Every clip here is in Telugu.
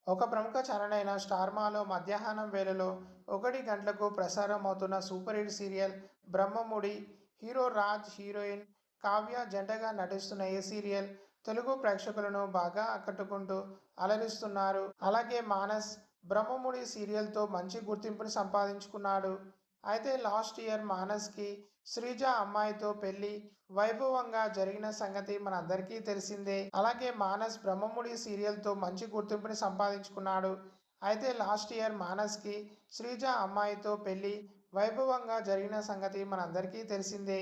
ఒక ప్రముఖ ఛానల్ అయిన స్టార్మాలో మధ్యాహ్నం వేళలో 1 గంటలకు ప్రసారం అవుతున్న super hit serial Brahmamudi. Hero Raj, heroine Kavya జంటగా నటిస్తున్న ఈ సీరియల్ తెలుగు ప్రేక్షకులను బాగా ఆకట్టుకుంటూ అలరిస్తున్నారు. అలాగే మానస్ బ్రహ్మముడి సీరియల్తో మంచి గుర్తింపుని సంపాదించుకున్నాడు. అయితే లాస్ట్ ఇయర్ మానస్కి శ్రీజ అమ్మాయితో పెళ్లి వైభవంగా జరిగిన సంగతి మనందరికీ తెలిసిందే. అలాగే మానస్ బ్రహ్మముడి సీరియల్తో మంచి గుర్తింపుని సంపాదించుకున్నాడు. అయితే లాస్ట్ ఇయర్ మానస్కి శ్రీజ అమ్మాయితో పెళ్లి వైభవంగా జరిగిన సంగతి మనందరికీ తెలిసిందే.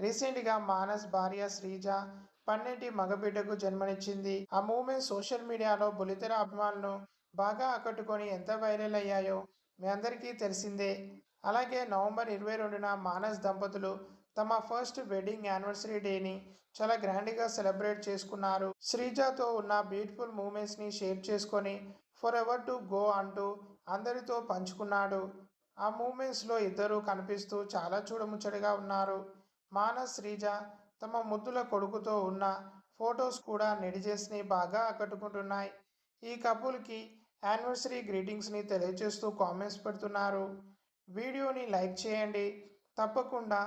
రీసెంట్గా మానస్ భార్య శ్రీజ పన్నెంటి మగబిడ్డకు జన్మనిచ్చింది. ఆ మూమెంట్ సోషల్ మీడియాలో బుల్లితెర అభిమానులను బాగా ఆకట్టుకొని ఎంత వైరల్ అయ్యాయో మీ అందరికీ తెలిసిందే. అలాగే నవంబర్ 22న మానస్ దంపతులు తమ ఫస్ట్ వెడ్డింగ్ యానివర్సరీ డేని చాలా గ్రాండ్గా సెలబ్రేట్ చేసుకున్నారు. శ్రీజాతో ఉన్న బ్యూటిఫుల్ మూమెంట్స్ని షేర్ చేసుకొని ఫర్ ఎవర్ టు గో అంటూ అందరితో పంచుకున్నాడు. ఆ మూమెంట్స్లో ఇద్దరు కనిపిస్తూ చాలా చూడముచ్చటగా ఉన్నారు. మానస్, శ్రీజ తమ ముద్దుల కొడుకుతో ఉన్న ఫొటోస్ కూడా నెటిజన్స్ని బాగా ఆకట్టుకుంటున్నాయి. ఈ కపుల్కి యానివర్సరీ గ్రీటింగ్స్ని తెలియజేస్తూ కామెంట్స్ పెడుతున్నారు. వీడియోని లైక్ చేయండి. తప్పకుండా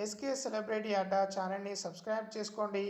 ఎస్కే సెలబ్రిటీ అడ్డా ఛానల్ని సబ్స్క్రైబ్ చేసుకోండి.